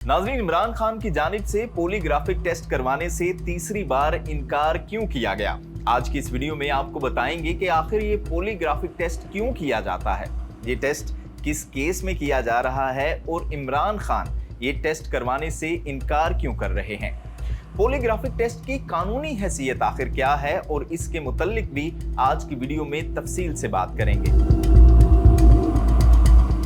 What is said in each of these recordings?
नाज़रीन, इमरान खान की जानिब से पॉलीग्राफिक टेस्ट करवाने से तीसरी बार इनकार क्यों किया गया। आज की इस वीडियो में आपको बताएंगे कि आखिर ये पॉलीग्राफिक टेस्ट क्यों किया जाता है, ये टेस्ट किस केस में किया जा रहा है और इमरान खान ये टेस्ट करवाने से इनकार क्यों कर रहे हैं। पॉलीग्राफिक टेस्ट की कानूनी हैसियत आखिर क्या है और इसके मुतल्लिक भी आज की वीडियो में तफसील से बात करेंगे।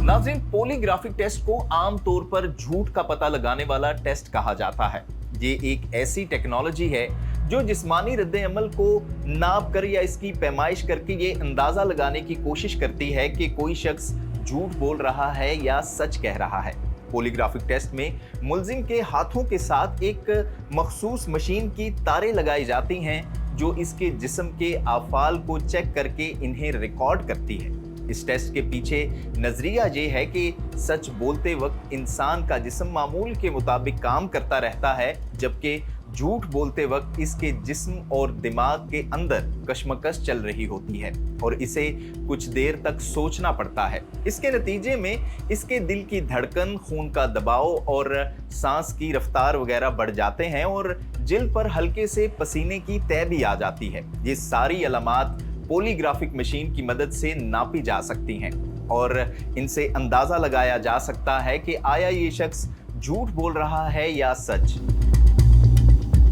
नाज़रीन, पॉलीग्राफिक टेस्ट को आम तौर पर झूठ का पता लगाने वाला टेस्ट कहा जाता है। ये एक ऐसी टेक्नोलॉजी है जो जिस्मानी रद्द-ए-अमल को नाप कर या इसकी पैमाइश करके ये अंदाजा लगाने की कोशिश करती है कि कोई शख्स झूठ बोल रहा है या सच कह रहा है। पॉलीग्राफिक टेस्ट में मुल्जिम के हाथों के साथ एक मखसूस मशीन की तारें लगाई जाती हैं जो इसके जिस्म के आफाल को चेक करके इन्हें रिकॉर्ड करती है। इस टेस्ट के पीछे नजरिया ये है कि सच बोलते वक्त इंसान का जिस्म मामूल के मुताबिक काम करता रहता है, जबकि झूठ बोलते वक्त इसके जिस्म और दिमाग के अंदर कशमकश चल रही होती है और इसे कुछ देर तक सोचना पड़ता है। इसके नतीजे में इसके दिल की धड़कन, खून का दबाव और सांस की रफ्तार वगैरह बढ़ जाते हैं और जिल्द पर हल्के से पसीने की तय भी आ जाती है। ये सारी अलामात पॉलीग्राफिक मशीन की मदद से नापी जा सकती हैं और इनसे अंदाजा लगाया जा सकता है कि आया ये शख्स झूठ बोल रहा है या सच।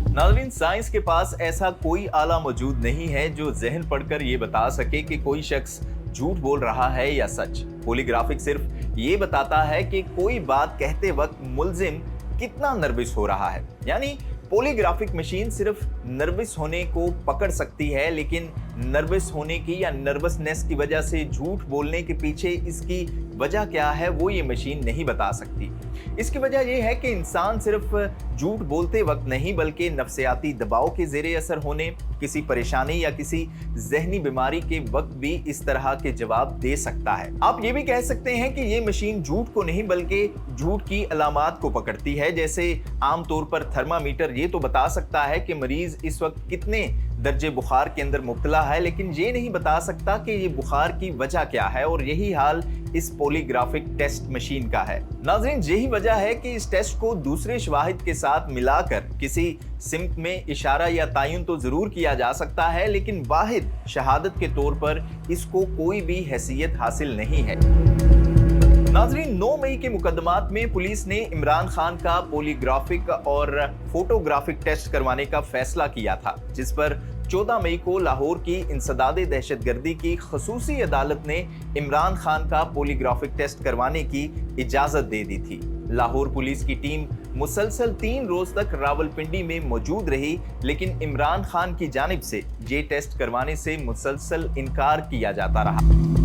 नाज़रीन, साइंस के पास ऐसा कोई आला मौजूद नहीं है जो ज़हन पढ़कर ये बता सके कि कोई शख्स झूठ बोल रहा है या सच। पॉलीग्राफिक सिर्फ ये बताता है कि कोई बात कहते वक्त मुल्जिम कितना नर्वस हो रहा है। यानी पॉलीग्राफिक मशीन सिर्फ नर्वस होने को पकड़ सकती है, लेकिन नर्वस होने की या नर्वसनेस की वजह से झूठ बोलने के पीछे इसकी वजह क्या है वो ये मशीन नहीं बता सकती। इसकी वजह यह है कि इंसान सिर्फ झूठ बोलते वक्त नहीं बल्कि नफ्सियाती दबाव के ज़ेरे असर होने, किसी परेशानी या किसी जहनी बीमारी के वक्त भी इस तरह के जवाब दे सकता है। आप ये भी कह सकते हैं कि ये मशीन झूठ को नहीं बल्कि झूठ की अलामात को पकड़ती है। जैसे आमतौर पर थर्मामीटर ये तो बता सकता है कि मरीज इस वक्त कितने दर्जे बुखार के अंदर मुब्तला है, लेकिन ये नहीं बता सकता कि ये बुखार की वजह क्या है, और यही हाल इस पॉलीग्राफिक टेस्ट मशीन का है। नाज़रीन, यही वजह है कि इस टेस्ट को दूसरे शवाहिद के साथ मिलाकर किसी सिमत में इशारा या तायुन तो जरूर किया जा सकता है, लेकिन वाहिद शहादत के तौर पर इसको कोई भी हैसियत हासिल नहीं है। नाज़रीन, 9 मई के मुकदमात में पुलिस ने इमरान खान का पॉलीग्राफिक और फोटोग्राफिक टेस्ट करवाने का फैसला किया था, जिस पर 14 मई को लाहौर की इंसदादे दहशतगर्दी की खसूसी अदालत ने इमरान खान का पॉलीग्राफिक टेस्ट करवाने की इजाजत दे दी थी। लाहौर पुलिस की टीम मुसलसल 3 रोज तक रावलपिंडी में मौजूद रही, लेकिन इमरान खान की जानिब से ये टेस्ट करवाने से मुसलसल इनकार किया जाता रहा।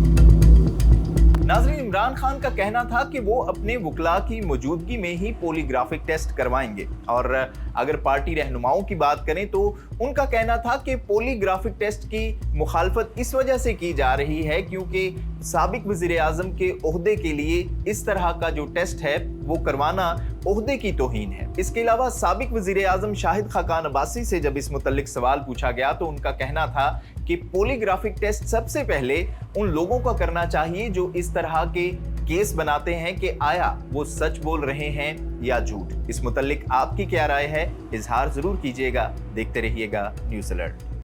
नाज़रीन, इमरान खान का कहना था कि वो अपने वकला की मौजूदगी में ही पॉलीग्राफिक टेस्ट करवाएंगे, और अगर पार्टी रहनुमाओं की बात करें तो उनका कहना था कि पॉलीग्राफिक टेस्ट की मुखालफत इस वजह से की जा रही है क्योंकि साबिक वज़ीर आज़म के ओहदे के लिए इस तरह का जो टेस्ट है वो करवाना ओहदे की तौहीन है। इसके अलावा साबिक वज़ीर आज़म शाहिद खाकान अब्बासी से जब इस मुतल्लिक सवाल पूछा गया तो उनका कहना था कि पॉलीग्राफिक टेस्ट सबसे पहले उन लोगों का करना चाहिए जो इस तरह के केस बनाते हैं कि आया वो सच बोल रहे हैं या झूठ। इस मुतल्लिक आपकी क्या राय है, इजहार जरूर कीजिएगा। देखते रहिएगा न्यूज़ अलर्ट।